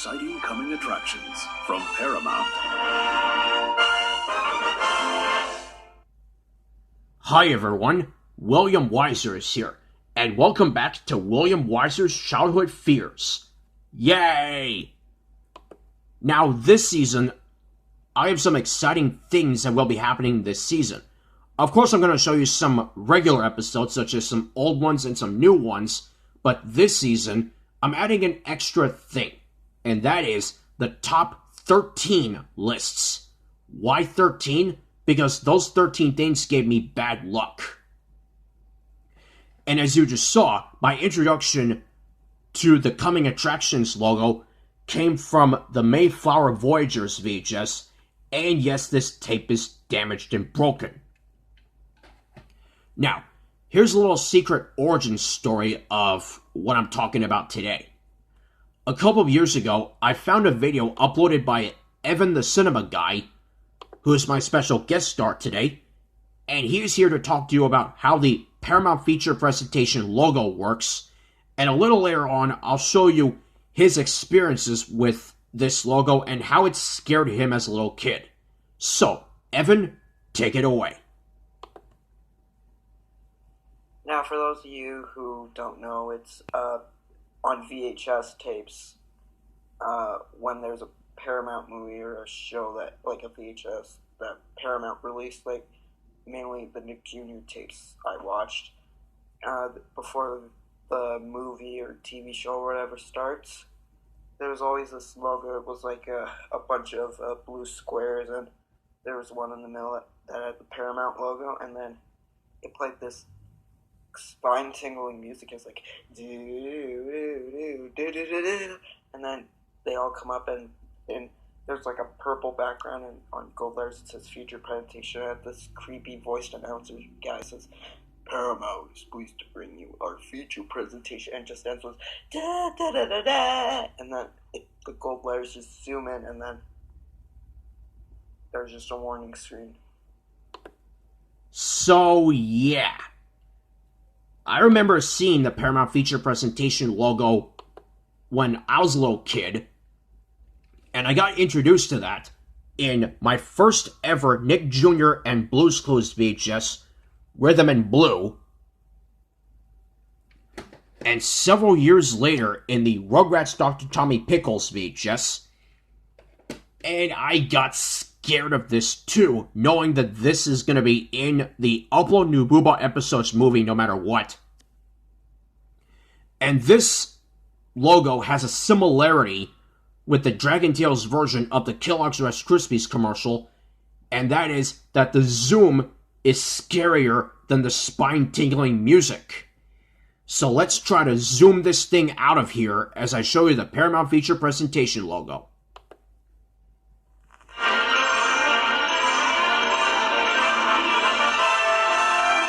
exciting coming attractions from Paramount. Hi everyone, William Weyser is here, and welcome back to William Weyser's Childhood Fears. Yay! Now this season, I have some exciting things that will be happening this season. Of course, I'm going to show you some regular episodes, such as some old ones and some new ones, but this season, I'm adding an extra thing, and that is the top 13 lists. Why 13? Because those 13 things gave me bad luck. And as you just saw, my introduction to the Coming Attractions logo came from the Mayflower Voyagers VHS, and yes, this tape is damaged and broken. Now, here's a little secret origin story of what I'm talking about today. A couple of years ago, I found a video uploaded by Evan the Cinema Guy, who is my special guest star today, and he's here to talk to you about how the Paramount Feature Presentation Logo works, and a little later on, I'll show you his experiences with this logo and how it scared him as a little kid. So, Evan, take it away. Now, for those of you who don't know, it's on VHS tapes, when there's a Paramount movie or a show that, like a VHS, that Paramount released, like, mainly the Nick Jr. tapes I watched, before the movie or TV show or whatever starts, there was always this logo. It was like a bunch of blue squares, and there was one in the middle that had the Paramount logo, and then it played this spine-tingling music. It's like, and then they all come up, and there's like a purple background, and on gold letters it says Feature Presentation, and this creepy voiced announcer guy says, Paramount is pleased to bring you our feature presentation, and just ends with da da da da da, and then the gold letters just zoom in, and then there's just a warning screen. So yeah, I remember seeing the Paramount Feature Presentation logo when I was a little kid, and I got introduced to that in my first ever Nick Jr. and Blue's Clues VHS, Rhythm in Blue, and several years later in the Rugrats Dr. Tommy Pickles VHS, and I got scared of this too, knowing that this is going to be in the Upload New Booba episodes movie no matter what. And this logo has a similarity with the Dragon Tales version of the Kellogg's Rice Krispies commercial, and that is that the zoom is scarier than the spine-tingling music. So let's try to zoom this thing out of here as I show you the Paramount Feature Presentation logo.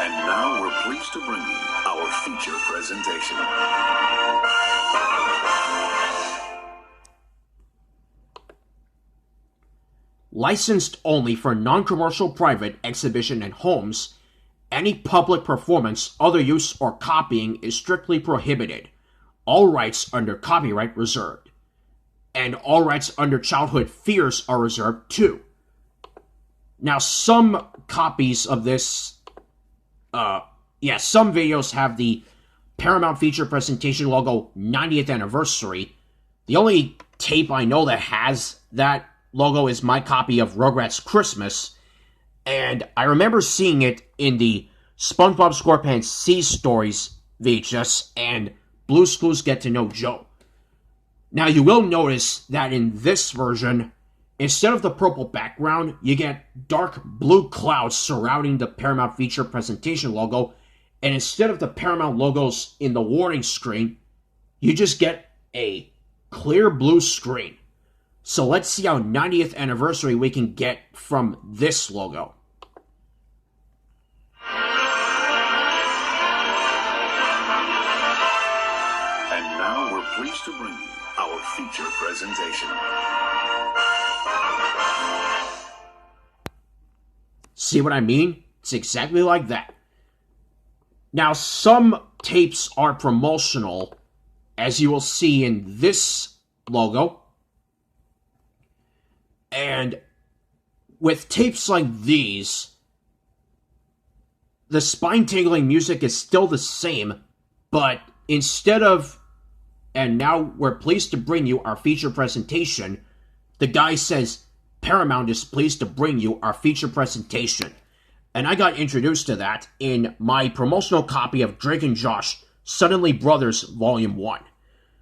And now we're pleased to bring you our feature presentation. Licensed only for non-commercial private exhibition and homes, any public performance, other use, or copying is strictly prohibited. All rights under copyright reserved. And all rights under Childhood Fears are reserved too. Now, some copies of this, some videos have the Paramount Feature Presentation logo 90th anniversary. The only tape I know that has that logo is my copy of Rugrats Christmas, and I remember seeing it in the SpongeBob SquarePants Sea Stories VHS and Blue's Clues Get to Know Joe. Now you will notice that in this version, instead of the purple background, you get dark blue clouds surrounding the Paramount Feature Presentation logo, and instead of the Paramount logos in the warning screen, you just get a clear blue screen. So let's see how 90th anniversary we can get from this logo. And now we're pleased to bring you our feature presentation. See what I mean? It's exactly like that. Now, some tapes are promotional, as you will see in this logo, And with tapes like these, the spine-tingling music is still the same, but instead of, and now we're pleased to bring you our feature presentation, the guy says, Paramount is pleased to bring you our feature presentation. And I got introduced to that in my promotional copy of Drake and Josh, Suddenly Brothers Volume 1,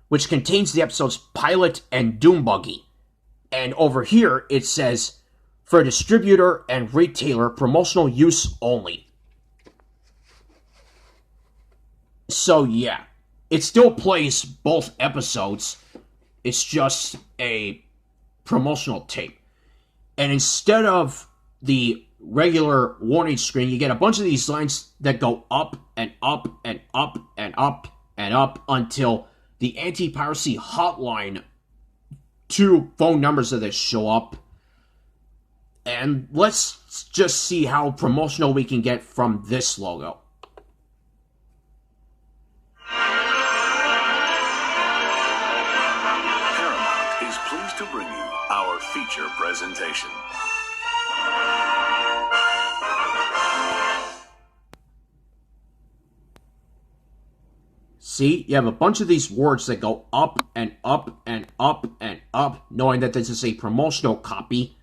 which contains the episodes Pilot and Doom Buggy. And over here, it says, for distributor and retailer promotional use only. So yeah, it still plays both episodes. It's just a promotional tape. And instead of the regular warning screen, you get a bunch of these lines that go up and up and up and up and up until the anti-piracy hotline 2 phone numbers of this show up. And let's just see how promotional we can get from this logo. Paramount is pleased to bring you our feature presentation. See, you have a bunch of these words that go up and up and up and up, knowing that this is a promotional copy,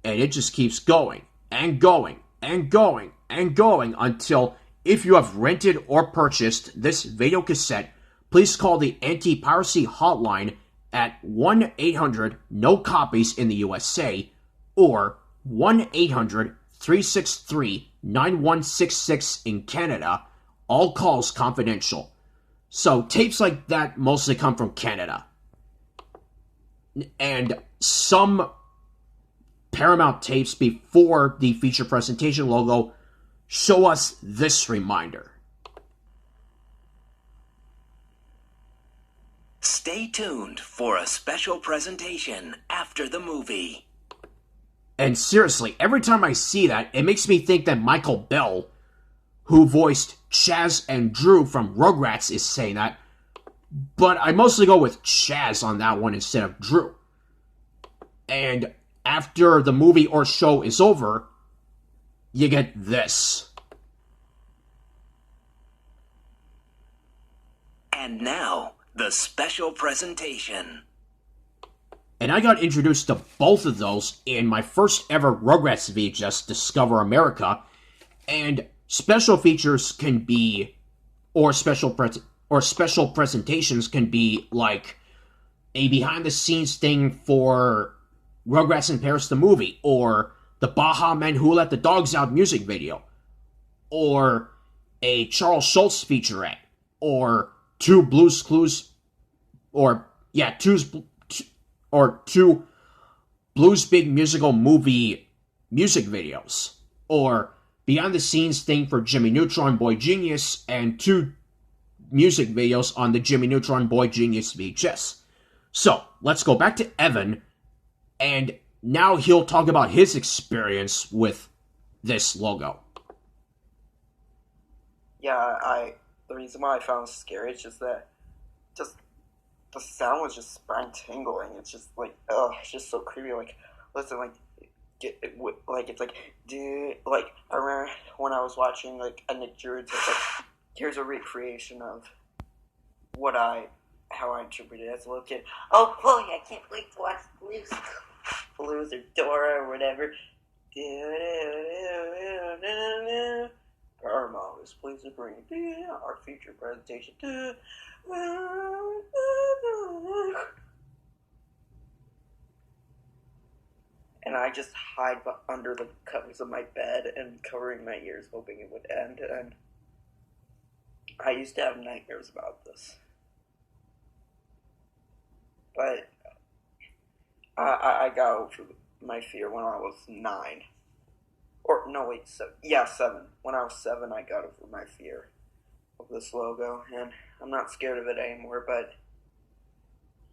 and it just keeps going and going and going and going until, if you have rented or purchased this video cassette, please call the anti-piracy hotline at 1-800-NO-COPIES in the USA or 1-800-363-9166 in Canada, all calls confidential. So tapes like that mostly come from Canada. And some Paramount tapes before the feature presentation logo show us this reminder. Stay tuned for a special presentation after the movie. And seriously, every time I see that, it makes me think that Michael Bell, who voiced Chaz and Drew from Rugrats, is saying that. But I mostly go with Chaz on that one instead of Drew. And after the movie or show is over, you get this. And now, the special presentation. And I got introduced to both of those in my first ever Rugrats VHS, Discover America. And special features can be, or special presentations can be like a behind-the-scenes thing for Rugrats in Paris the movie, or the Baja Men Who Let the Dogs Out music video, or a Charles Schultz featurette, or two Blues Clues, two Blues Big Musical Movie music videos, or behind the scenes thing for Jimmy Neutron Boy Genius, and 2 music videos on the Jimmy Neutron Boy Genius VHS. So, let's go back to Evan, and now he'll talk about his experience with this logo. Yeah, the reason why I found it scary is just that the sound was just spine tingling. It's just like, it's just so creepy. Like, listen, like, it's like, dude, like, I remember when I was watching, like, a Nick Druid, like, here's a recreation of how I interpreted it as a little kid. Oh, boy, I can't wait to watch Blues or Dora or whatever. Paramount is pleased to bring you our feature presentation. And I just hide under the covers of my bed and covering my ears, hoping it would end. And I used to have nightmares about this. But I got over my fear when I was 9. Or, no, wait, 7. Yeah, 7. When I was 7, I got over my fear of this logo. And I'm not scared of it anymore, but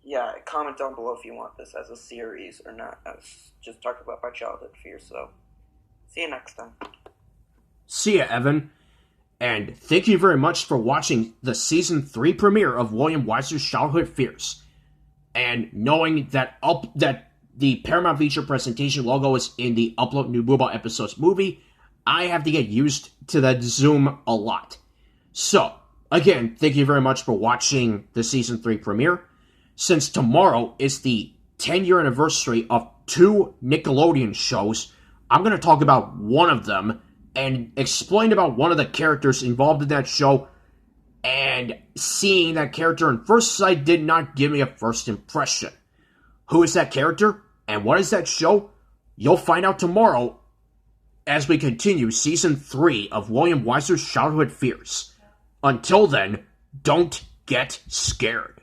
yeah, comment down below if you want this as a series or not. I was just talking about my childhood fear, so see you next time. See ya, Evan. And thank you very much for watching the Season 3 premiere of William Weyser's Childhood Fears. And knowing that the Paramount Feature Presentation Logo is in the Upload New Mobile Episodes movie. I have to get used to that zoom a lot. So, again, thank you very much for watching the Season 3 premiere. Since tomorrow is the 10-year anniversary of 2 Nickelodeon shows, I'm going to talk about one of them and explain about one of the characters involved in that show, and seeing that character in first sight did not give me a first impression. Who is that character, and what is that show? You'll find out tomorrow as we continue Season 3 of William Weyser's Childhood Fears. Until then, don't get scared.